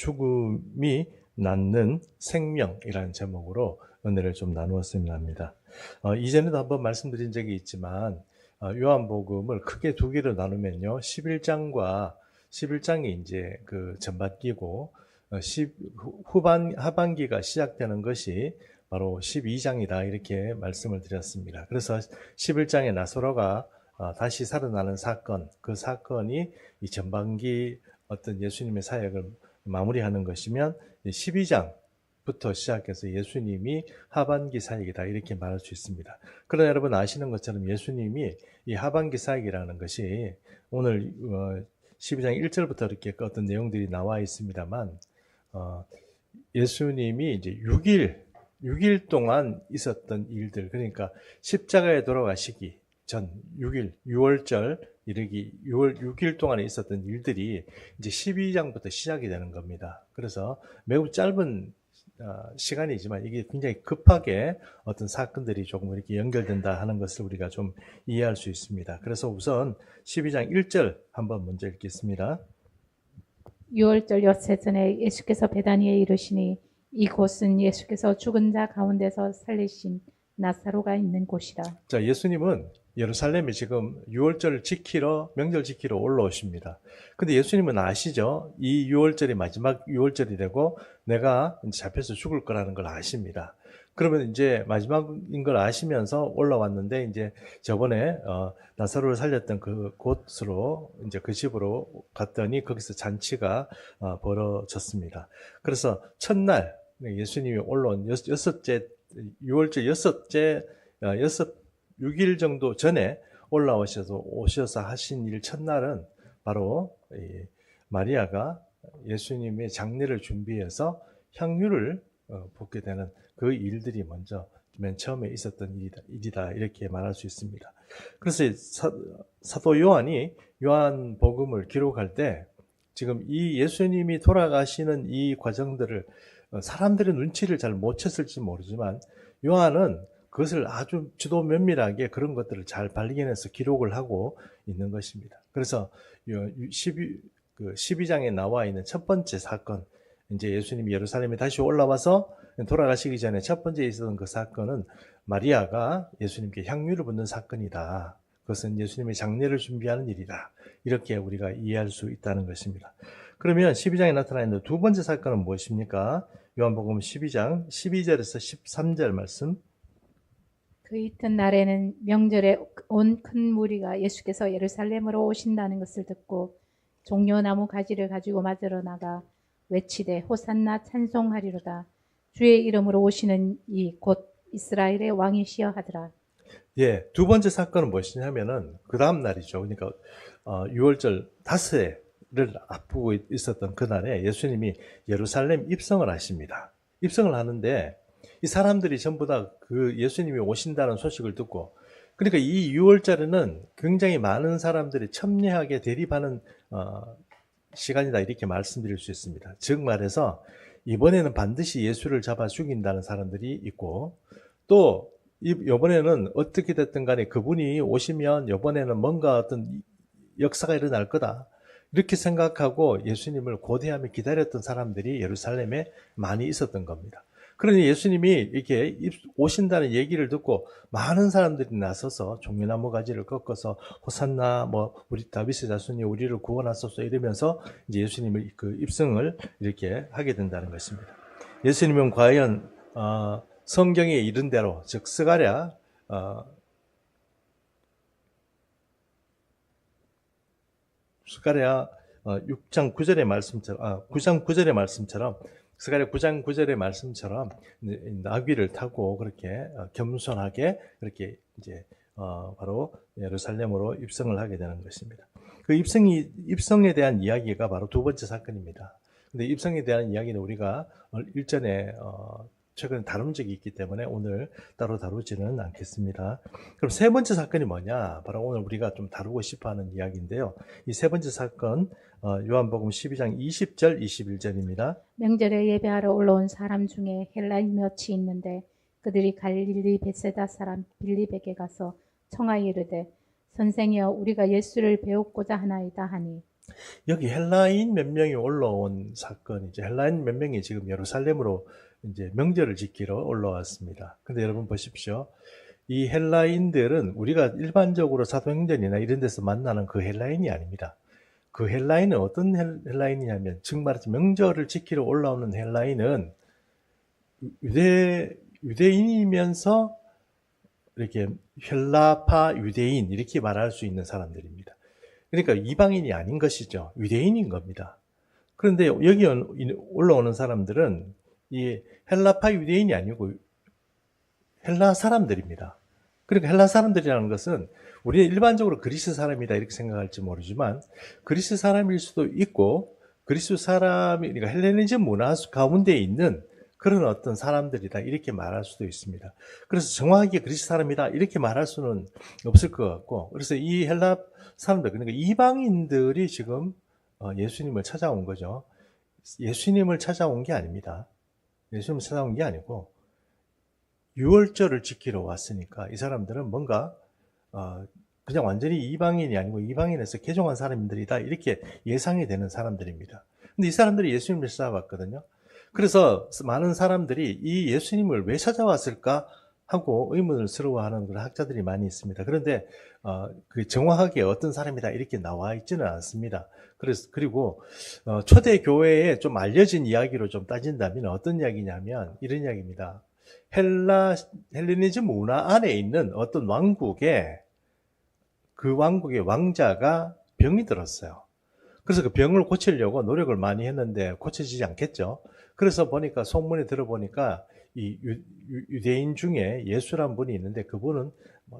죽음이 낳는 생명이라는 제목으로 은혜를 좀 나누었으면 합니다. 이전에도 한번 말씀드린 적이 있지만 요한복음을 크게 두 개로 나누면요, 11장과 11장이 이제 그 전반기고 하반기가 시작되는 것이 바로 12장이다 이렇게 말씀을 드렸습니다. 그래서 11장에 나사로가 다시 살아나는 사건, 그 사건이 이 전반기 어떤 예수님의 사역을 마무리하는 것이면 12장부터 시작해서 예수님이 하반기 사역이다 이렇게 말할 수 있습니다. 그러나 여러분 아시는 것처럼 예수님이 이 하반기 사역이라는 것이 오늘 12장 1절부터 이렇게 어떤 내용들이 나와 있습니다만 예수님이 이제 6일 동안 있었던 일들, 그러니까 십자가에 돌아가시기 전 6일, 6월절 이르기 6일 동안에 있었던 일들이 이제 12장부터 시작이 되는 겁니다. 그래서 매우 짧은 시간이지만 이게 굉장히 급하게 어떤 사건들이 조금 이렇게 연결된다 하는 것을 우리가 좀 이해할 수 있습니다. 그래서 우선 12장 1절 한번 먼저 읽겠습니다. 6월절 엿새 전에 예수께서 베다니에 이르시니 이곳은 예수께서 죽은 자 가운데서 살리신 나사로가 있는 곳이라. 자, 예수님은 예루살렘에 지금 6월절을 지키러, 명절 지키러 올라오십니다. 근데 예수님은 아시죠? 이 6월절이 마지막 6월절이 되고 내가 이제 잡혀서 죽을 거라는 걸 아십니다. 그러면 이제 마지막인 걸 아시면서 올라왔는데 이제 저번에 나사로를 살렸던 그 곳으로 이제 그 집으로 갔더니 거기서 잔치가 벌어졌습니다. 그래서 첫날 예수님이 올라온 여섯째 6월절 여섯째 6일 정도 전에 오셔서 하신 일 첫날은 바로 마리아가 예수님의 장례를 준비해서 향유를 붓게 되는 그 일들이 먼저 맨 처음에 있었던 일이다 이렇게 말할 수 있습니다. 그래서 사도 요한이 요한복음을 기록할 때 지금 이 예수님이 돌아가시는 이 과정들을 사람들의 눈치를 잘 못 챘을지 모르지만 요한은 그것을 아주 주도 면밀하게 그런 것들을 잘 발견해서 기록을 하고 있는 것입니다. 그래서 12장에 나와 있는 첫 번째 사건, 이제 예수님이 예루살렘에 다시 올라와서 돌아가시기 전에 첫 번째 있었던 그 사건은 마리아가 예수님께 향유를 붓는 사건이다. 그것은 예수님의 장례를 준비하는 일이다. 이렇게 우리가 이해할 수 있다는 것입니다. 그러면 12장에 나타나 있는 두 번째 사건은 무엇입니까? 요한복음 12장 12절에서 13절 말씀. 그 이튿날에는 명절에 온 큰 무리가 예수께서 예루살렘으로 오신다는 것을 듣고 종려나무 가지를 가지고 맞으러 나가 외치되 호산나 찬송하리로다. 주의 이름으로 오시는 이 곧 이스라엘의 왕이시여 하더라. 예, 두 번째 사건은 무엇이냐면은 그 다음 날이죠. 그러니까 6월절 닷새를 앞두고 있었던 그날에 예수님이 예루살렘 입성을 하십니다. 입성을 하는데 이 사람들이 전부 다 그 예수님이 오신다는 소식을 듣고, 그러니까 이 6월절에는 굉장히 많은 사람들이 첨예하게 대립하는 시간이다 이렇게 말씀드릴 수 있습니다. 즉 말해서 이번에는 반드시 예수를 잡아 죽인다는 사람들이 있고, 또 이번에는 어떻게 됐든 간에 그분이 오시면 이번에는 뭔가 어떤 역사가 일어날 거다 이렇게 생각하고 예수님을 고대하며 기다렸던 사람들이 예루살렘에 많이 있었던 겁니다. 그러니 예수님이 이렇게 오신다는 얘기를 듣고 많은 사람들이 나서서 종려나무 가지를 꺾어서 호산나 우리 다윗의 자손이 우리를 구원하소서 이러면서 이제 예수님을 그 입성을 이렇게 하게 된다는 것입니다. 예수님은 과연 성경에 이른 대로, 즉 스가랴 6장 9절의 말씀처럼 9장 9절의 말씀처럼 스가랴 9장 9절의 말씀처럼 나귀를 타고 그렇게 겸손하게 그렇게 이제 바로 예루살렘으로 입성을 하게 되는 것입니다. 그 입성에 대한 이야기가 바로 두 번째 사건입니다. 근데 입성에 대한 이야기는 우리가 일전에 최근에 다룬 적이 있기 때문에 오늘 따로 다루지는 않겠습니다. 그럼 세 번째 사건이 뭐냐? 바로 오늘 우리가 좀 다루고 싶어 하는 이야기인데요. 이 세 번째 사건, 요한복음 12장 20절, 21절입니다. 명절에 예배하러 올라온 사람 중에 헬라인 몇이 있는데 그들이 갈릴리 베세다 사람 빌립에게 가서 청하여 이르되 선생이여 우리가 예수를 배우고자 하나이다 하니. 여기 헬라인 몇 명이 올라온 사건이죠. 헬라인 몇 명이 지금 예루살렘으로 이제 명절을 지키러 올라왔습니다. 근데 여러분 보십시오. 이 헬라인들은 우리가 일반적으로 사도행전이나 이런 데서 만나는 그 헬라인이 아닙니다. 그 헬라인은 어떤 헬라인이냐면, 즉 말해서 명절을 지키러 올라오는 헬라인은 유대인이면서 이렇게 헬라파 유대인 이렇게 말할 수 있는 사람들입니다. 그러니까 이방인이 아닌 것이죠. 유대인인 겁니다. 그런데 여기 올라오는 사람들은 이 헬라파 유대인이 아니고 헬라 사람들입니다. 그러니까 헬라 사람들이라는 것은 우리는 일반적으로 그리스 사람이다 이렇게 생각할지 모르지만 그리스 사람일 수도 있고 그리스 사람이 그러니까 헬레니즘 문화 가운데 있는 그런 어떤 사람들이다 이렇게 말할 수도 있습니다. 그래서 정확하게 그리스 사람이다 이렇게 말할 수는 없을 것 같고, 그래서 이 헬라 사람들, 그러니까 이방인들이 지금 예수님을 찾아온 거죠. 예수님을 찾아온 게 아닙니다. 예수님을 찾아온 게 아니고 유월절을 지키러 왔으니까 이 사람들은 뭔가 그냥 완전히 이방인이 아니고 이방인에서 개종한 사람들이다 이렇게 예상이 되는 사람들입니다. 근데 이 사람들이 예수님을 찾아왔거든요. 그래서 많은 사람들이 이 예수님을 왜 찾아왔을까 하고 의문스러워하는 그런 학자들이 많이 있습니다. 그런데 그 정확하게 어떤 사람이다 이렇게 나와 있지는 않습니다. 그리고 초대 교회에 좀 알려진 이야기로 좀 따진다면 어떤 이야기냐면 이런 이야기입니다. 헬레니즘 문화 안에 있는 어떤 왕국에 그 왕국의 왕자가 병이 들었어요. 그래서 그 병을 고치려고 노력을 많이 했는데 고쳐지지 않겠죠. 그래서 보니까 소문에 들어보니까 이 유대인 중에 예수란 분이 있는데 그분은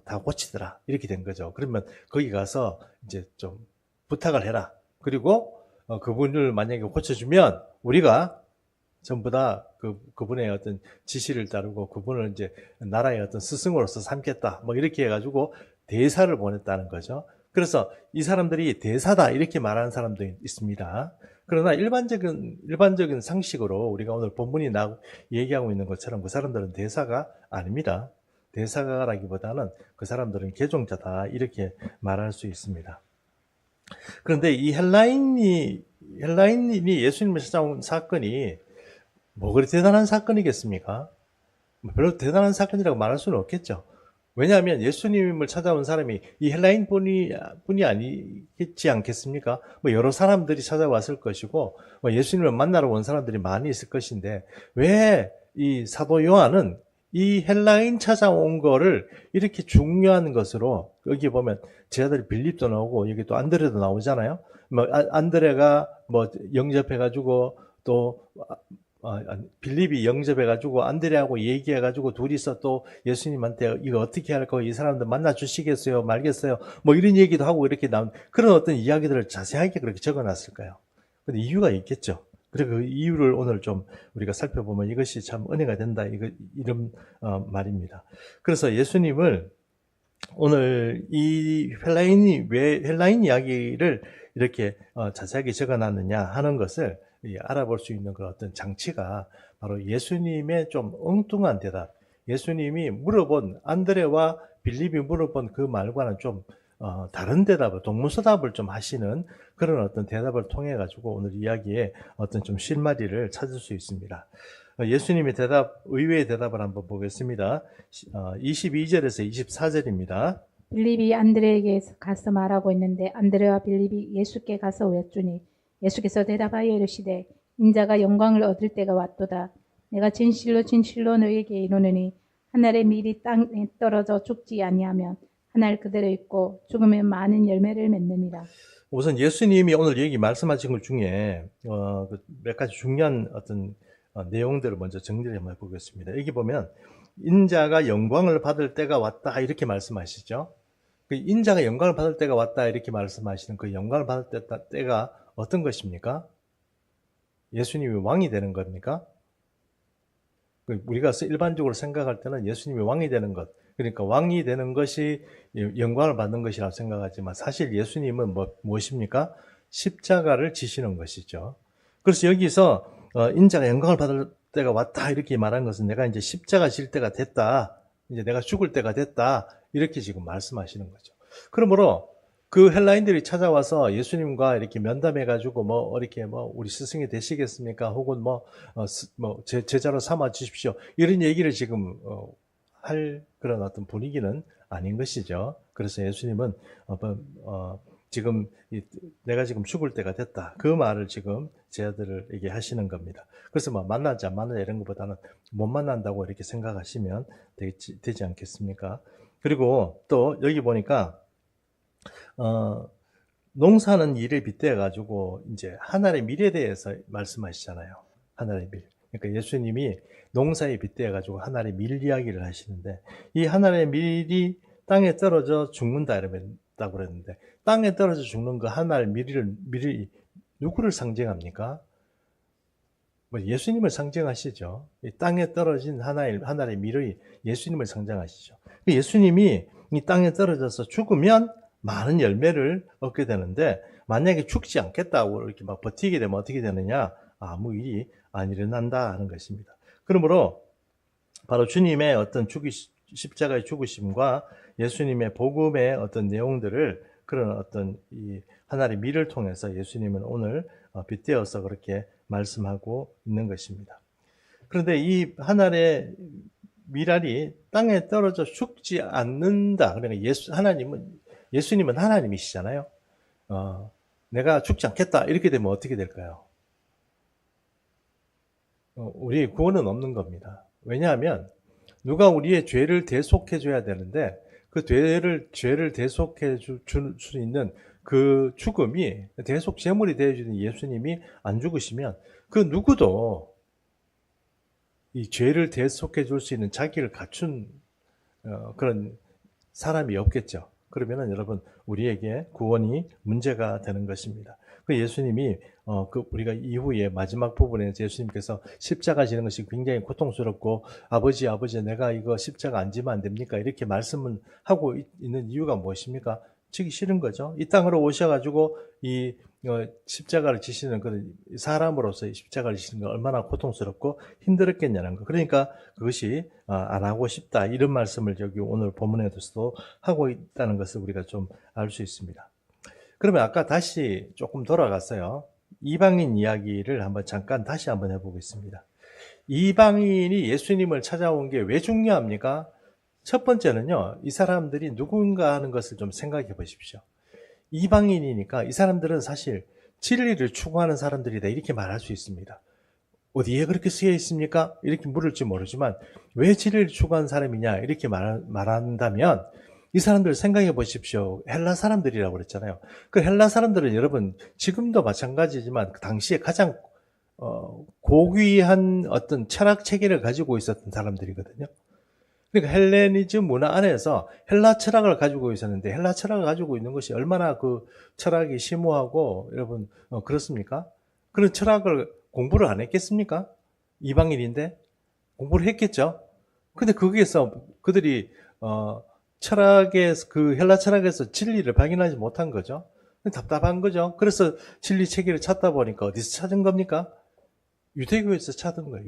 다 고치더라 이렇게 된 거죠. 그러면 거기 가서 이제 좀 부탁을 해라. 그리고 그분을 만약에 고쳐주면 우리가 전부 다 그분의 어떤 지시를 따르고 그분을 이제 나라의 어떤 스승으로서 삼겠다. 뭐 이렇게 해가지고 대사를 보냈다는 거죠. 그래서 이 사람들이 대사다 이렇게 말하는 사람도 있습니다. 그러나 일반적인 상식으로 우리가 오늘 본문이 얘기하고 있는 것처럼 그 사람들은 대사가 아닙니다. 대사가라기보다는 그 사람들은 개종자다 이렇게 말할 수 있습니다. 그런데 이 헬라인이 예수님을 찾아온 사건이 뭐 그리 대단한 사건이겠습니까? 별로 대단한 사건이라고 말할 수는 없겠죠. 왜냐하면 예수님을 찾아온 사람이 이 헬라인 뿐이 아니겠지 않겠습니까? 뭐 여러 사람들이 찾아왔을 것이고 뭐 예수님을 만나러 온 사람들이 많이 있을 것인데 왜 이 사도 요한은 이 헬라인 찾아온 거를 이렇게 중요한 것으로, 여기 보면 제자들이 빌립도 나오고 여기 또 안드레도 나오잖아요. 뭐 안드레가 뭐 영접해가지고 또 빌립이 영접해가지고 안드레하고 얘기해가지고 둘이서 또 예수님한테 이거 어떻게 할 거, 이 사람들 만나 주시겠어요 말겠어요 뭐 이런 얘기도 하고 이렇게 나온 그런 어떤 이야기들을 자세하게 그렇게 적어놨을까요? 근데 이유가 있겠죠. 그리고 그 이유를 오늘 좀 우리가 살펴보면 이것이 참 은혜가 된다 이런 말입니다. 그래서 예수님을 오늘 이 헬라인 이야기를 이렇게 자세하게 적어놨느냐 하는 것을 알아볼 수 있는 그런 어떤 장치가 바로 예수님의 좀 엉뚱한 대답, 예수님이 물어본 안드레와 빌립이 물어본 그 말과는 좀 다른 대답을, 동문서답을 좀 하시는 그런 어떤 대답을 통해 가지고 오늘 이야기에 어떤 좀 실마리를 찾을 수 있습니다. 예수님의 대답, 의외의 대답을 한번 보겠습니다. 22절에서 24절입니다. 빌립이 안드레에게 가서 말하고 있는데 안드레와 빌립이 예수께 가서 외주니 예수께서 대답하여 이르시되 인자가 영광을 얻을 때가 왔도다. 내가 진실로 진실로 너희에게 이르노니 한 알의 밀이 땅에 떨어져 죽지 아니하면 한 알 그대로 있고 죽으면 많은 열매를 맺느니라. 우선 예수님이 오늘 얘기 말씀하신 것 중에 몇 가지 중요한 어떤 내용들을 먼저 정리를 한번 해보겠습니다. 여기 보면 인자가 영광을 받을 때가 왔다 이렇게 말씀하시죠. 그 인자가 영광을 받을 때가 왔다 이렇게 말씀하시는 그 영광을 받을 때가 어떤 것입니까? 예수님이 왕이 되는 겁니까? 우리가 일반적으로 생각할 때는 예수님이 왕이 되는 것, 그러니까 왕이 되는 것이 영광을 받는 것이라고 생각하지만 사실 예수님은 무엇입니까? 십자가를 지시는 것이죠. 그래서 여기서 인자가 영광을 받을 때가 왔다 이렇게 말한 것은 내가 이제 십자가 질 때가 됐다, 이제 내가 죽을 때가 됐다 이렇게 지금 말씀하시는 거죠. 그러므로 그 헬라인들이 찾아와서 예수님과 이렇게 면담해가지고 뭐 이렇게 뭐 우리 스승이 되시겠습니까? 혹은 제자로 삼아 주십시오. 이런 얘기를 지금 할 그런 어떤 분위기는 아닌 것이죠. 그래서 예수님은 지금 내가 지금 죽을 때가 됐다. 그 말을 지금 제자들에게 하시는 겁니다. 그래서 뭐 만나자 안 만나자 이런 것보다는 못 만난다고 이렇게 생각하시면 되지 않겠습니까? 그리고 또 여기 보니까 농사는 일을 빗대어 가지고 이제 하나님의 미래에 대해서 말씀하시잖아요. 하나님의 밀. 그러니까 예수님이 농사에 빗대어 가지고 하나님의 밀 이야기를 하시는데 이 하나님의 밀이 땅에 떨어져 죽는다 이랬다고 그랬는데 땅에 떨어져 죽는 그 하나님의 밀이 누구를 상징합니까? 뭐 예수님을 상징하시죠. 이 땅에 떨어진 하나의 밀의 예수님을 상징하시죠. 예수님이 이 땅에 떨어져서 죽으면 많은 열매를 얻게 되는데 만약에 죽지 않겠다고 이렇게 막 버티게 되면 어떻게 되느냐? 아무 일이 안 일어난다 하는 것입니다. 그러므로 바로 주님의 어떤 십자가의 죽으심과 예수님의 복음의 어떤 내용들을 그런 어떤 이 하나의 밀을 통해서 예수님은 오늘 빗대어서 그렇게 말씀하고 있는 것입니다. 그런데 이 하나의 밀알이 땅에 떨어져 죽지 않는다. 그러니까 예수님은 하나님이시잖아요. 내가 죽지 않겠다. 이렇게 되면 어떻게 될까요? 우리 구원은 없는 겁니다. 왜냐하면 누가 우리의 죄를 대속해 줘야 되는데 그 죄를 대속해 줄 수 있는 그 죽음이 대속 제물이 되어 주는 예수님이 안 죽으시면 그 누구도 이 죄를 대속해 줄 수 있는 자기를 갖춘 그런 사람이 없겠죠. 그러면은 여러분 우리에게 구원이 문제가 되는 것입니다. 그 예수님이 우리가 이후에 마지막 부분에 예수님께서 십자가 지는 것이 굉장히 고통스럽고 아버지 내가 이거 십자가 안 지면 안 됩니까? 이렇게 말씀을 하고 있는 이유가 무엇입니까? 지기 싫은 거죠. 이 땅으로 오셔가지고 이 십자가를 지시는 그런 사람으로서 십자가를 지시는 게 얼마나 고통스럽고 힘들었겠냐는 거. 그러니까 그것이 안 하고 싶다 이런 말씀을 여기 오늘 본문에서도 하고 있다는 것을 우리가 좀 알 수 있습니다. 그러면 아까 다시 조금 돌아가서요. 이방인 이야기를 잠깐 다시 한번 해보겠습니다. 이방인이 예수님을 찾아온 게 왜 중요합니까? 첫 번째는요, 이 사람들이 누군가 하는 것을 좀 생각해 보십시오. 이방인이니까 이 사람들은 사실 진리를 추구하는 사람들이다 이렇게 말할 수 있습니다. 어디에 그렇게 쓰여 있습니까? 이렇게 물을지 모르지만 왜 진리를 추구하는 사람이냐 이렇게 말한다면 이 사람들 생각해 보십시오. 헬라 사람들이라고 그랬잖아요. 그 헬라 사람들은 여러분 지금도 마찬가지지만 그 당시에 가장 고귀한 어떤 철학 체계를 가지고 있었던 사람들이거든요. 그러니까 헬레니즘 문화 안에서 헬라 철학을 가지고 있었는데 헬라 철학을 가지고 있는 것이 얼마나 그 철학이 심오하고 여러분 그렇습니까? 그런 철학을 공부를 안 했겠습니까? 이방인인데 공부를 했겠죠. 근데 거기에서 그들이 그 헬라 철학에서 진리를 발견하지 못한 거죠. 답답한 거죠. 그래서 진리 체계를 찾다 보니까 어디서 찾은 겁니까? 유대교에서 찾은 거예요.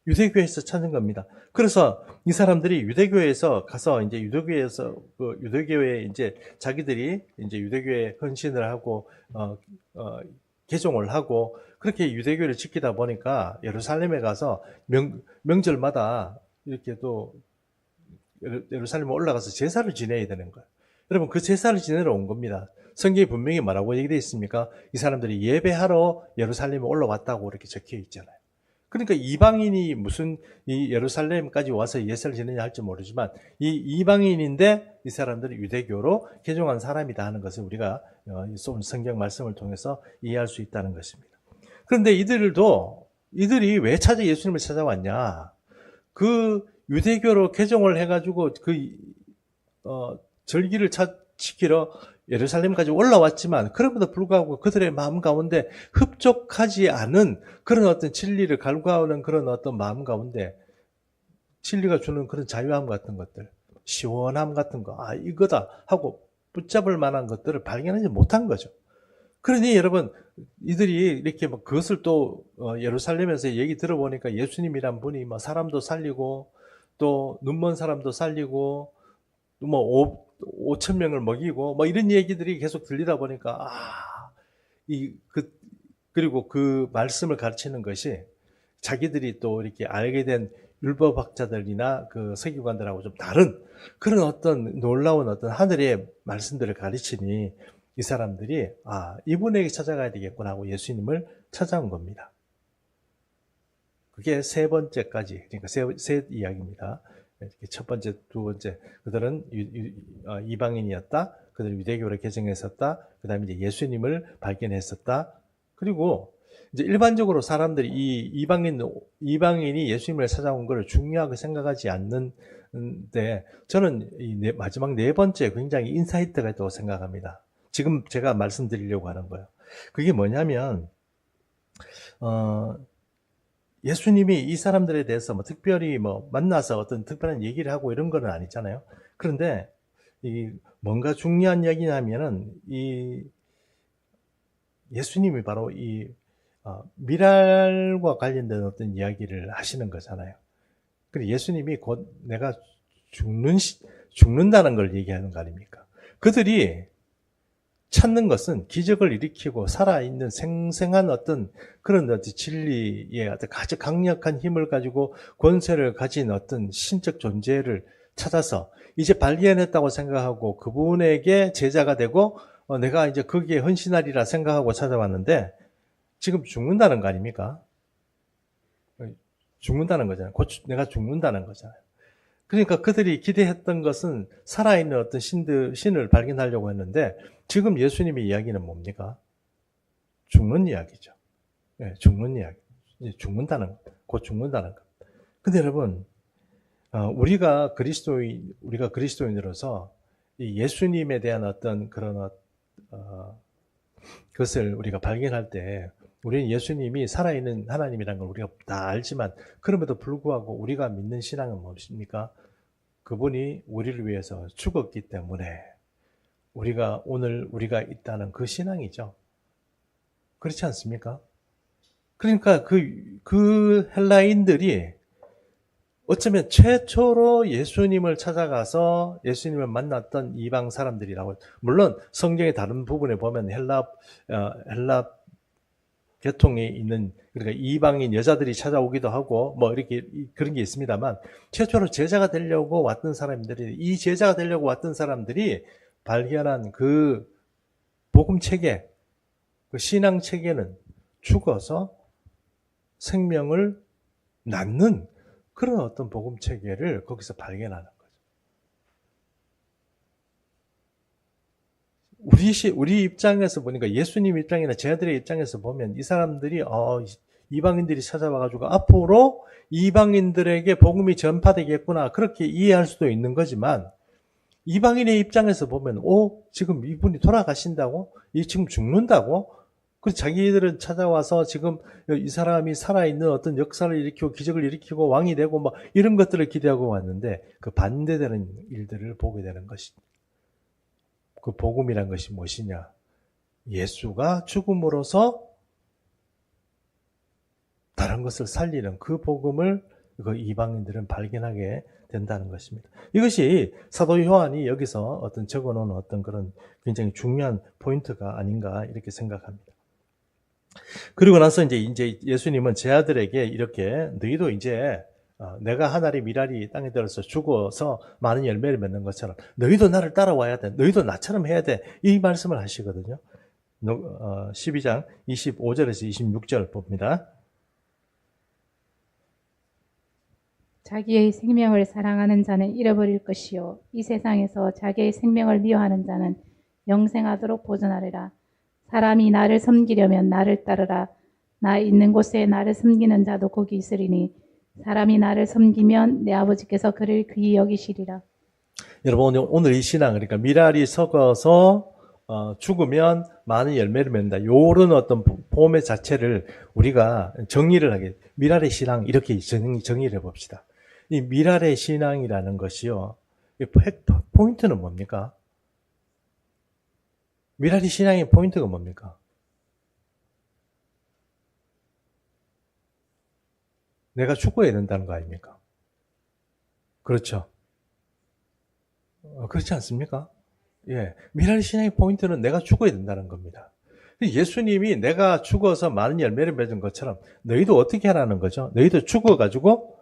유대교에서 찾은 겁니다. 그래서 이 사람들이 유대교에서 가서 이제 유대교에 이제 자기들이 이제 유대교에 헌신을 하고 개종을 하고 그렇게 유대교를 지키다 보니까 예루살렘에 가서 명절마다 이렇게 또 예루살렘에 올라가서 제사를 지내야 되는 거예요. 여러분 그 제사를 지내러 온 겁니다. 성경이 분명히 뭐라고 얘기되어 있습니까? 이 사람들이 예배하러 예루살렘에 올라왔다고 이렇게 적혀 있잖아요. 그러니까 이방인이 무슨 이 예루살렘까지 와서 예배를 지내냐 할지 모르지만 이 이방인인데 이 사람들이 유대교로 개종한 사람이다 하는 것을 우리가 성경 말씀을 통해서 이해할 수 있다는 것입니다. 그런데 이들이 왜 예수님을 찾아왔냐? 그 유대교로 개종을 해가지고 절기를 지키러 예루살렘까지 올라왔지만 그럼에도 불구하고 그들의 마음 가운데 흡족하지 않은 그런 어떤 진리를 갈구하는 그런 어떤 마음 가운데 진리가 주는 그런 자유함 같은 것들, 시원함 같은 거, 이거다 하고 붙잡을 만한 것들을 발견하지 못한 거죠. 그러니 여러분 이들이 이렇게 그것을 또 예루살렘에서 얘기 들어보니까 예수님이란 분이 사람도 살리고 또 눈먼 사람도 살리고 5천 명을 먹이고 뭐 이런 얘기들이 계속 들리다 보니까 그리고 그 말씀을 가르치는 것이 자기들이 또 이렇게 알게 된 율법학자들이나 그 서기관들하고 좀 다른 그런 어떤 놀라운 어떤 하늘의 말씀들을 가르치니 이 사람들이 이분에게 찾아가야 되겠구나 하고 예수님을 찾아온 겁니다. 그게 세 번째까지, 그러니까 세 이야기입니다. 첫 번째, 두 번째, 그들은 이방인이었다. 그들은 유대교를 개정했었다. 그 다음에 이제 예수님을 발견했었다. 그리고 이제 일반적으로 사람들이 이 이방인이 예수님을 찾아온 걸 중요하게 생각하지 않는데, 저는 마지막 네 번째 굉장히 인사이트가 있다고 생각합니다. 지금 제가 말씀드리려고 하는 거예요. 그게 뭐냐면, 예수님이 이 사람들에 대해서 뭐 특별히 뭐 만나서 어떤 특별한 얘기를 하고 이런 건 아니잖아요. 그런데 뭔가 중요한 이야기냐면은 예수님이 바로 미랄과 관련된 어떤 이야기를 하시는 거잖아요. 그리고 예수님이 곧 내가 죽는다는 걸 얘기하는 거 아닙니까? 그들이 찾는 것은 기적을 일으키고 살아있는 생생한 어떤 그런 어떤 진리의 어떤 아주 강력한 힘을 가지고 권세를 가진 어떤 신적 존재를 찾아서 이제 발견했다고 생각하고 그분에게 제자가 되고 내가 이제 거기에 헌신하리라 생각하고 찾아왔는데 지금 죽는다는 거 아닙니까? 죽는다는 거잖아요. 곧 내가 죽는다는 거잖아요. 그러니까 그들이 기대했던 것은 살아있는 어떤 신을 발견하려고 했는데 지금 예수님의 이야기는 뭡니까? 죽는 이야기죠. 네, 죽는 이야기. 곧 죽는다는 것. 근데 여러분, 우리가 그리스도인으로서 이 예수님에 대한 어떤 그런 것을 우리가 발견할 때 우리는 예수님이 살아있는 하나님이라는 걸 우리가 다 알지만 그럼에도 불구하고 우리가 믿는 신앙은 무엇입니까? 그분이 우리를 위해서 죽었기 때문에 우리가 있다는 그 신앙이죠. 그렇지 않습니까? 그러니까 그 헬라인들이 어쩌면 최초로 예수님을 찾아가서 예수님을 만났던 이방 사람들이라고. 물론 성경의 다른 부분에 보면 헬라 계통에 있는 그러니까 이방인 여자들이 찾아오기도 하고 뭐 이렇게 그런 게 있습니다만 최초로 제자가 되려고 왔던 사람들이 발견한 그 복음 체계, 그 신앙 체계는 죽어서 생명을 낳는 그런 어떤 복음 체계를 거기서 발견하는 거죠. 우리 입장에서 보니까 예수님 입장이나 제자들의 입장에서 보면 이 사람들이 이방인들이 찾아와가지고 앞으로 이방인들에게 복음이 전파되겠구나 그렇게 이해할 수도 있는 거지만 이방인의 입장에서 보면 지금 이분이 돌아가신다고? 지금 죽는다고? 그래서 자기들은 찾아와서 지금 이 사람이 살아있는 어떤 역사를 일으키고 기적을 일으키고 왕이 되고 뭐 이런 것들을 기대하고 왔는데 그 반대되는 일들을 보게 되는 것입니다. 그 복음이란 것이 무엇이냐? 예수가 죽음으로써 다른 것을 살리는 그 복음을 그 이방인들은 발견하게 된다는 것입니다. 이것이 사도 요한이 여기서 적어놓은 어떤 그런 굉장히 중요한 포인트가 아닌가 이렇게 생각합니다. 그리고 나서 이제 예수님은 제 아들에게 이렇게 너희도 이제 내가 하나리 미랄이 땅에 들어서 죽어서 많은 열매를 맺는 것처럼 너희도 나를 따라와야 돼. 너희도 나처럼 해야 돼. 이 말씀을 하시거든요. 12장 25절에서 26절 봅니다. 자기의 생명을 사랑하는 자는 잃어버릴 것이요 이 세상에서 자기의 생명을 미워하는 자는 영생하도록 보존하리라. 사람이 나를 섬기려면 나를 따르라. 나 있는 곳에 나를 섬기는 자도 거기 있으리니 사람이 나를 섬기면 내 아버지께서 그를 귀히 여기시리라. 여러분 오늘 이 신앙 그러니까 미랄이 썩어서 죽으면 많은 열매를 맺는다. 요런 어떤 보험 자체를 우리가 정리를 하게 미랄의 신앙 이렇게 정의를 해봅시다. 이 미랄의 신앙이라는 것이요. 포인트는 뭡니까? 미랄의 신앙의 포인트가 뭡니까? 내가 죽어야 된다는 거 아닙니까? 그렇죠. 그렇지 않습니까? 예. 미랄 신앙의 포인트는 내가 죽어야 된다는 겁니다. 예수님이 내가 죽어서 많은 열매를 맺은 것처럼 너희도 어떻게 하라는 거죠? 너희도 죽어가지고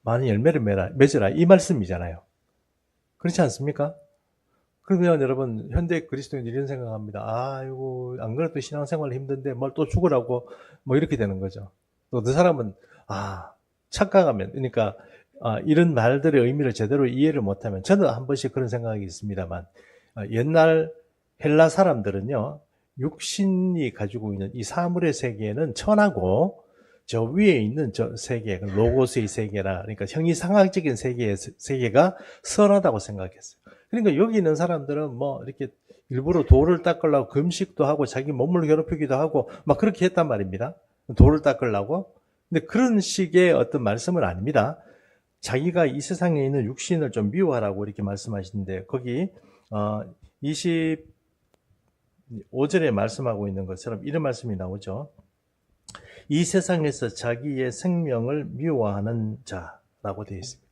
많은 열매를 맺으라. 이 말씀이잖아요. 그렇지 않습니까? 그러면 여러분, 현대 그리스도인들이 이런 생각합니다. 아이고, 안 그래도 신앙생활 힘든데 뭘 또 죽으라고 뭐 이렇게 되는 거죠. 또 그 사람은, 착각하면, 그러니까, 이런 말들의 의미를 제대로 이해를 못하면, 저는 한 번씩 그런 생각이 있습니다만, 옛날 헬라 사람들은요, 육신이 가지고 있는 이 사물의 세계는 천하고, 저 위에 있는 저 세계, 로고스의 세계라, 그러니까 형이상학적인 세계가 선하다고 생각했어요. 그러니까 여기 있는 사람들은 뭐 이렇게 일부러 돌을 닦으려고 금식도 하고 자기 몸을 괴롭히기도 하고 막 그렇게 했단 말입니다. 돌을 닦으려고. 근데 그런 식의 어떤 말씀은 아닙니다. 자기가 이 세상에 있는 육신을 좀 미워하라고 이렇게 말씀하시는데 거기 25절에 말씀하고 있는 것처럼 이런 말씀이 나오죠. 이 세상에서 자기의 생명을 미워하는 자라고 되어 있습니다.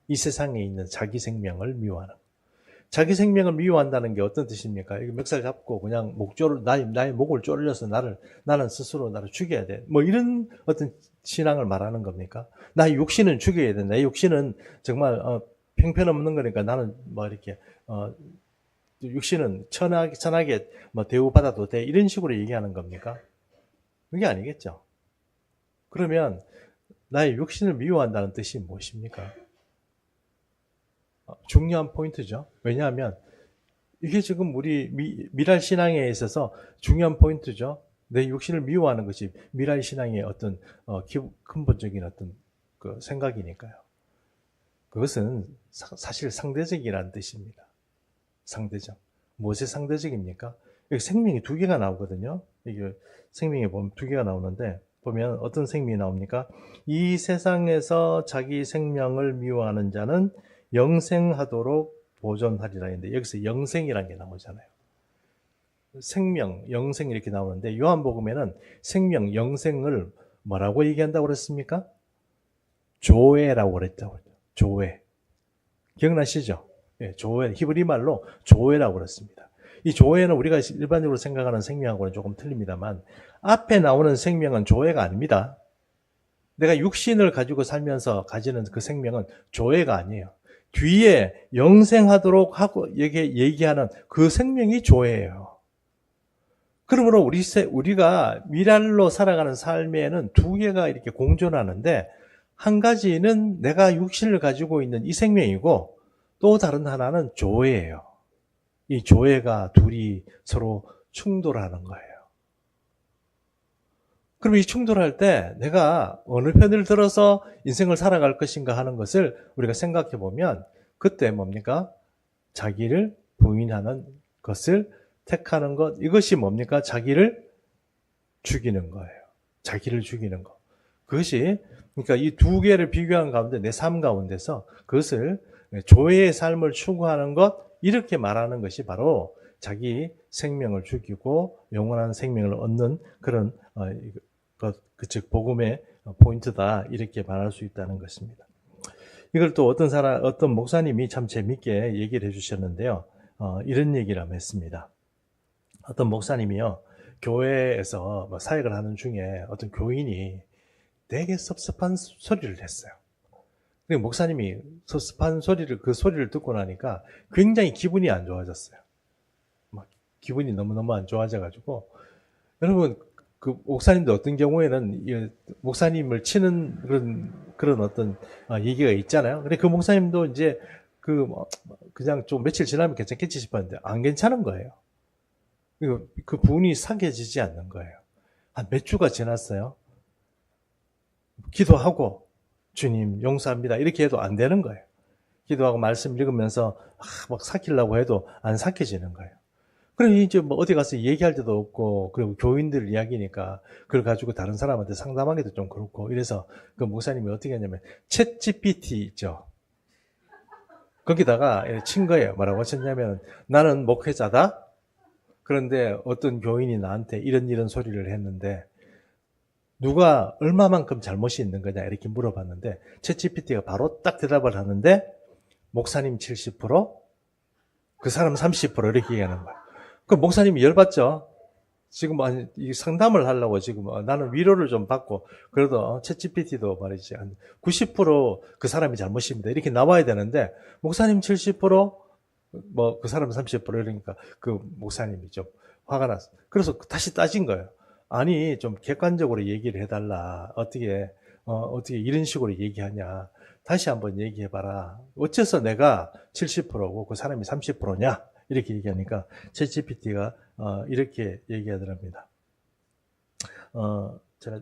이 세상에 있는 자기 생명을 미워하는. 자기 생명을 미워한다는 게 어떤 뜻입니까? 이거 멱살 잡고 그냥 나의 목을 조르려서 나는 스스로 나를 죽여야 돼. 뭐 이런 어떤 신앙을 말하는 겁니까? 나의 육신은 죽여야 돼. 내 육신은 정말 형편없는 거니까 나는 뭐 이렇게 육신은 천하게 뭐 대우받아도 돼. 이런 식으로 얘기하는 겁니까? 그게 아니겠죠. 그러면 나의 육신을 미워한다는 뜻이 무엇입니까? 중요한 포인트죠. 왜냐하면 이게 지금 우리 미랄 신앙에 있어서 중요한 포인트죠. 내 육신을 미워하는 것이 미랄 신앙의 어떤 근본적인 어떤 그 생각이니까요. 그것은 사실 상대적이라는 뜻입니다. 상대적. 무엇의 상대적입니까? 여기 생명이 두 개가 나오거든요. 이게 생명에 보면 두 개가 나오는데 보면 어떤 생명이 나옵니까? 이 세상에서 자기 생명을 미워하는 자는 영생하도록 보존하리라 했는데 여기서 영생이라는 게 나오잖아요. 생명, 영생 이렇게 나오는데 요한복음에는 생명, 영생을 뭐라고 얘기한다고 그랬습니까? 조회라고 그랬죠. 조회. 기억나시죠? 예, 조회. 히브리 말로 조회라고 그랬습니다. 이 조회는 우리가 일반적으로 생각하는 생명하고는 조금 틀립니다만 앞에 나오는 생명은 조회가 아닙니다. 내가 육신을 가지고 살면서 가지는 그 생명은 조회가 아니에요. 뒤에 영생하도록 하고 얘기하는 그 생명이 조회예요. 그러므로 우리가 미랄로 살아가는 삶에는 두 개가 이렇게 공존하는데 한 가지는 내가 육신을 가지고 있는 이 생명이고 또 다른 하나는 조회예요. 이 조회가 둘이 서로 충돌하는 거예요. 그럼 이 충돌할 때 내가 어느 편을 들어서 인생을 살아갈 것인가 하는 것을 우리가 생각해 보면 그때 뭡니까? 자기를 부인하는 것을 택하는 것. 이것이 뭡니까? 자기를 죽이는 거예요. 자기를 죽이는 것. 그것이 그러니까 이 두 개를 비교한 가운데 내 삶 가운데서 그것을 조회의 삶을 추구하는 것 이렇게 말하는 것이 바로 자기 생명을 죽이고 영원한 생명을 얻는 그런 즉 복음의 포인트다 이렇게 말할 수 있다는 것입니다. 이걸 또 어떤 목사님이 참 재밌게 얘기를 해주셨는데요. 이런 얘기를 했습니다. 어떤 목사님이요 교회에서 사역을 하는 중에 어떤 교인이 되게 섭섭한 소리를 했어요. 그리고 목사님이 섭섭한 그 소리를 듣고 나니까 굉장히 기분이 안 좋아졌어요. 막 기분이 너무너무 안 좋아져가지고 여러분 그 목사님도 어떤 경우에는 목사님을 치는 그런 어떤 얘기가 있잖아요. 근데 그 목사님도 이제 그냥 좀 며칠 지나면 괜찮겠지 싶었는데 안 괜찮은 거예요. 그 분이 사겨지지 않는 거예요. 한 몇 주가 지났어요. 기도하고 주님 용서합니다 이렇게 해도 안 되는 거예요. 기도하고 말씀 읽으면서 막 삭히려고 해도 안 삭혀지는 거예요. 그럼 이제 뭐 어디 가서 얘기할 데도 없고 그리고 교인들 이야기니까 그걸 가지고 다른 사람한테 상담하기도 좀 그렇고 이래서 그 목사님이 어떻게 했냐면 챗GPT 있죠. 거기다가 친 거예요. 뭐라고 쳤냐면 나는 목회자다. 그런데 어떤 교인이 나한테 이런 소리를 했는데 누가 얼마만큼 잘못이 있는 거냐 이렇게 물어봤는데 챗GPT가 바로 딱 대답을 하는데 목사님 70%, 그 사람 30% 이렇게 얘기하는 거야. 그 목사님이 열받죠? 지금 이 상담을 하려고 지금 나는 위로를 좀 받고 그래도 챗GPT도 말이지 한 90%그 사람이 잘못입니다. 이렇게 나와야 되는데 목사님 70%뭐 그 사람 30% 이러니까 그 목사님이 좀 화가 났어. 그래서 다시 따진 거예요. 아니 좀 객관적으로 얘기를 해달라. 어떻게 이런 식으로 얘기하냐. 다시 한번 얘기해봐라. 어째서 내가 70%고 그 사람이 30%냐? 이렇게 얘기하니까 챗GPT가 이렇게 얘기하더랍니다. 제가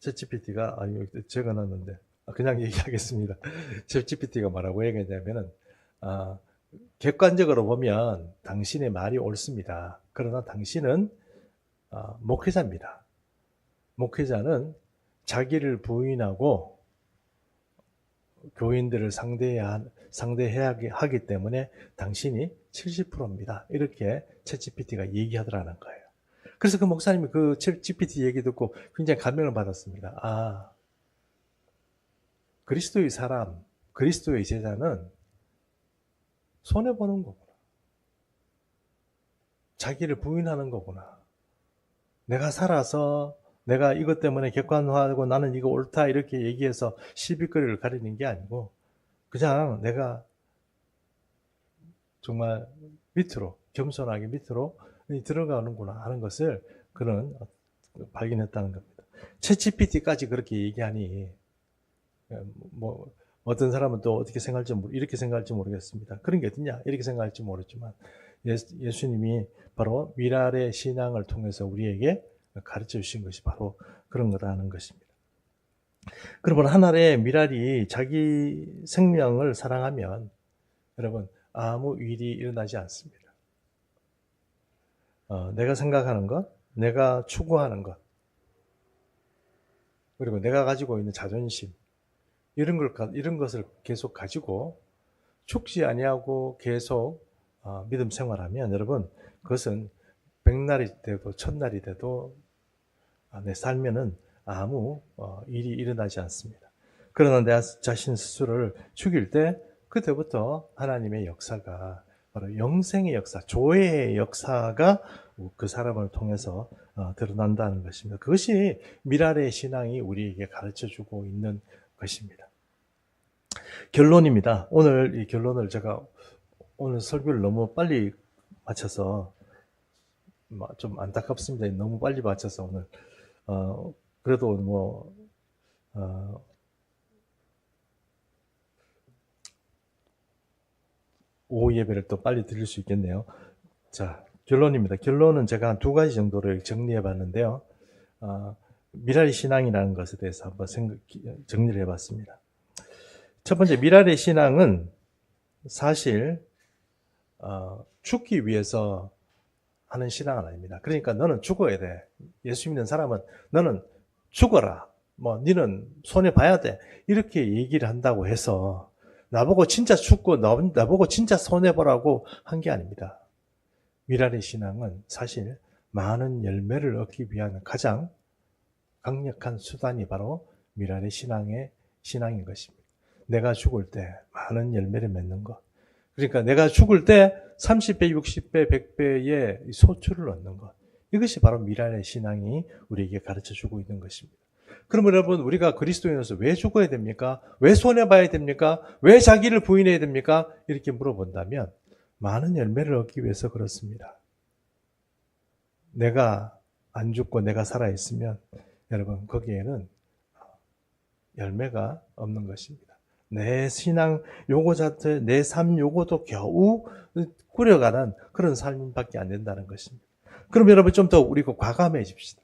챗GPT가 여기 적어놨는데 그냥 얘기하겠습니다. 챗GPT가 뭐라고 얘기하냐면은 객관적으로 보면 당신의 말이 옳습니다. 그러나 당신은 목회자입니다. 목회자는 자기를 부인하고 교인들을 상대해야 하기 때문에 당신이 70%입니다. 이렇게 챗GPT가 얘기하더라는 거예요. 그래서 그 목사님이 그 챗GPT 얘기 듣고 굉장히 감명을 받았습니다. 그리스도의 사람, 그리스도의 제자는 손해보는 거구나. 자기를 부인하는 거구나. 내가 살아서 내가 이것 때문에 객관화하고 나는 이거 옳다 이렇게 얘기해서 시비거리를 가리는 게 아니고 그냥 내가 정말 밑으로 겸손하게 밑으로 들어가는구나 하는 것을 그는 발견했다는 겁니다. 챗GPT까지 그렇게 얘기하니 뭐 어떤 사람은 또 어떻게 생각할지 이렇게 생각할지 모르겠습니다. 그런 게 어딨냐 이렇게 생각할지 모르지만 예수님이 바로 미랄의 신앙을 통해서 우리에게 가르쳐 주신 것이 바로 그런 거라는 것입니다. 그러면 하늘의 미랄이 자기 생명을 사랑하면 여러분 아무 일이 일어나지 않습니다. 내가 생각하는 것, 내가 추구하는 것, 그리고 내가 가지고 있는 자존심 이런 것을 계속 가지고 죽지 아니하고 계속 믿음 생활하면 여러분 그것은 백날이 돼도 천날이 돼도 내 삶에는 아무 일이 일어나지 않습니다. 그러나 내 자신 스스로를 죽일 때 그때부터 하나님의 역사가 바로 영생의 역사, 조회의 역사가 그 사람을 통해서 드러난다는 것입니다. 그것이 미랄의 신앙이 우리에게 가르쳐주고 있는 것입니다. 결론입니다. 오늘 이 결론을 제가 오늘 설교를 너무 빨리 마쳐서 좀 안타깝습니다. 너무 빨리 마쳐서 오늘 그래도 오후 예배를 또 빨리 드릴 수 있겠네요. 자, 결론입니다. 결론은 제가 한 2가지 정도를 정리해 봤는데요. 미랄의 신앙이라는 것에 대해서 한번 정리를 해 봤습니다. 첫 번째, 미랄의 신앙은 사실 죽기 위해서 하는 신앙은 아닙니다. 그러니까 너는 죽어야 돼. 예수 믿는 사람은 너는 죽어라. 너는 손해 봐야 돼. 이렇게 얘기를 한다고 해서 나보고 진짜 죽고 나보고 진짜 손해 보라고 한 게 아닙니다. 미랄의 신앙은 사실 많은 열매를 얻기 위한 가장 강력한 수단이 바로 미랄의 신앙인 것입니다. 내가 죽을 때 많은 열매를 맺는 것. 그러니까 내가 죽을 때 30배, 60배, 100배의 소출을 얻는 것. 이것이 바로 미랄의 신앙이 우리에게 가르쳐주고 있는 것입니다. 그러면 여러분 우리가 그리스도인으로서 왜 죽어야 됩니까? 왜 손해봐야 됩니까? 왜 자기를 부인해야 됩니까? 이렇게 물어본다면 많은 열매를 얻기 위해서 그렇습니다. 내가 안 죽고 내가 살아있으면 여러분 거기에는 열매가 없는 것입니다. 내 신앙 요거 자체, 내 삶 요거도 겨우 꾸려가는 그런 삶밖에 안 된다는 것입니다. 그럼 여러분 좀 더 우리가 과감해집시다.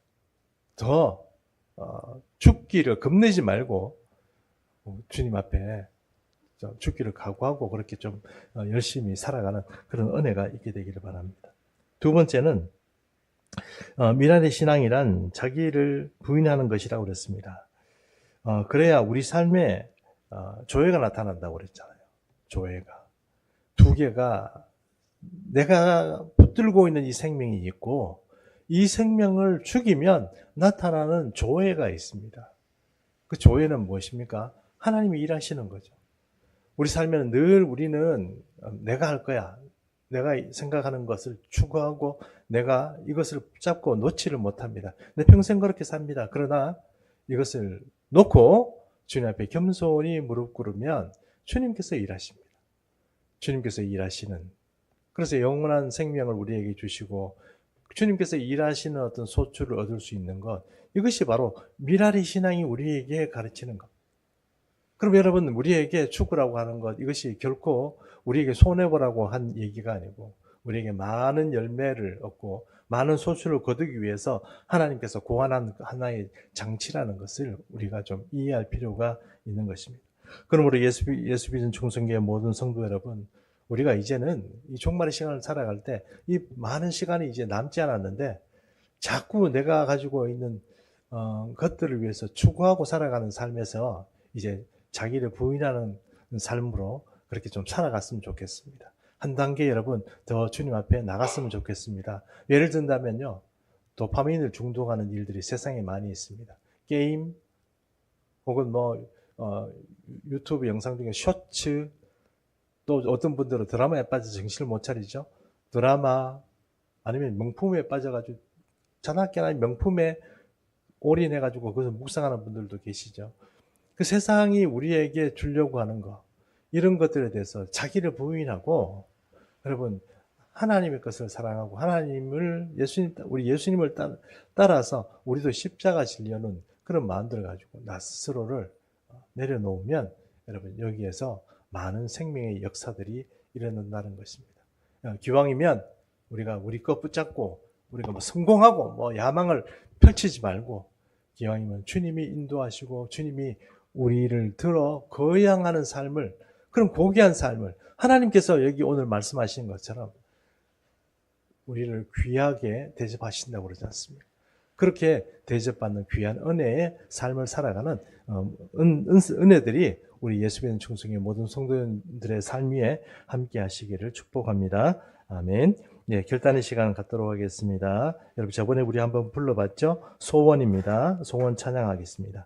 더 죽기를 겁내지 말고 주님 앞에 죽기를 각오하고 그렇게 좀 열심히 살아가는 그런 은혜가 있게 되기를 바랍니다. 두 번째는 미랄의 신앙이란 자기를 부인하는 것이라고 그랬습니다. 그래야 우리 삶에 조회가 나타난다고 그랬잖아요. 조회가. 두 개가 내가 붙들고 있는 이 생명이 있고 이 생명을 죽이면 나타나는 조회가 있습니다. 그 조회는 무엇입니까? 하나님이 일하시는 거죠. 우리 삶에는 늘 우리는 내가 할 거야. 내가 생각하는 것을 추구하고 내가 이것을 붙잡고 놓지를 못합니다. 내 평생 그렇게 삽니다. 그러나 이것을 놓고 주님 앞에 겸손히 무릎 꿇으면 주님께서 일하십니다. 주님께서 일하시는, 그래서 영원한 생명을 우리에게 주시고 주님께서 일하시는 어떤 소출을 얻을 수 있는 것, 이것이 바로 미라리 신앙이 우리에게 가르치는 것. 그럼 여러분, 우리에게 죽으라고 하는 것, 이것이 결코 우리에게 손해보라고 한 얘기가 아니고 우리에게 많은 열매를 얻고 많은 소출을 거두기 위해서 하나님께서 고안한 하나의 장치라는 것을 우리가 좀 이해할 필요가 있는 것입니다. 그러므로 예수 믿는 충성교회 모든 성도 여러분, 우리가 이제는 이 종말의 시간을 살아갈 때 이 많은 시간이 이제 남지 않았는데 자꾸 내가 가지고 있는 것들을 위해서 추구하고 살아가는 삶에서 이제 자기를 부인하는 삶으로 그렇게 좀 살아갔으면 좋겠습니다. 한 단계 여러분 더 주님 앞에 나갔으면 좋겠습니다. 예를 든다면요, 도파민을 중독하는 일들이 세상에 많이 있습니다. 게임 혹은 유튜브 영상 중에 쇼츠, 또 어떤 분들은 드라마에 빠져 정신을 못 차리죠. 드라마 아니면 명품에 빠져가지고 전학교나 명품에 올인해가지고 그것을 묵상하는 분들도 계시죠. 그 세상이 우리에게 주려고 하는 것, 이런 것들에 대해서 자기를 부인하고 여러분 하나님의 것을 사랑하고 하나님을 우리 예수님을 따라서 우리도 십자가 지려는 그런 마음들을 가지고 나 스스로를 내려놓으면 여러분 여기에서 많은 생명의 역사들이 일어난다는 것입니다. 기왕이면 우리가 우리 것 붙잡고 우리가 성공하고 야망을 펼치지 말고 기왕이면 주님이 인도하시고 주님이 우리를 들어 거양하는 삶을, 그런 고귀한 삶을 하나님께서 여기 오늘 말씀하신 것처럼 우리를 귀하게 대접하신다고 그러지 않습니까? 그렇게 대접받는 귀한 은혜의 삶을 살아가는 은혜들이 우리 예수 믿는 충성의 모든 성도들의 삶 위에 함께 하시기를 축복합니다. 아멘. 네, 결단의 시간 갖도록 하겠습니다. 여러분 저번에 우리 한번 불러봤죠? 소원입니다. 소원 찬양하겠습니다.